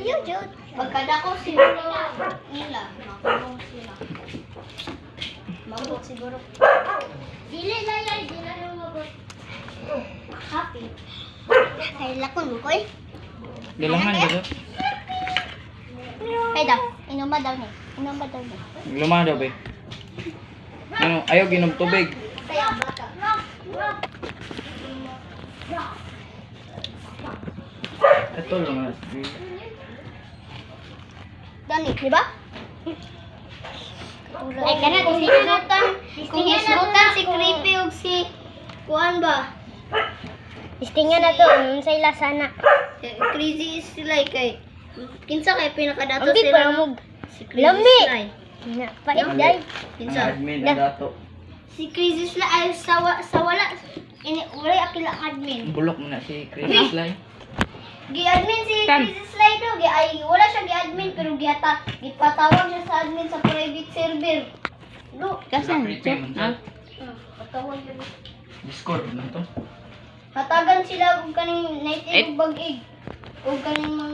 Yun, yun. Pagkadako siguro nila, makulong sila. Magot siguro. Dili na yan, di na yung magot. Happy. Ay, lakon mo ko eh. Galangan dito. Ay daw, inom ba daw ni? Inom ba daw ni? Lumahan daw, be. Ano, ayaw ginom tubig. Kaya bata. Ito lang. Dani, di ba? Ay, kana distingnan kung isrutan si Creepy ug si kuan ba? Distingnan na to, unsay lasana. Crazy is like kay kinsa kay pinakadato sila mo? Si Crazy Sly. Na, pait day. Ang Kinsa? admin ang dato. Si Crazy Sly ay sa wala ini ulay akila admin. Bulok mo na si Crazy Sly. Gi-admin si Crazy Sly do, ay wala siya gi-admin pero gipatawag siya sa admin sa private server. Do, Kasan? Ah? patawag yun. Discord na to. Hatagan sila og kaning night egg ug bag-egg. Og kaning mga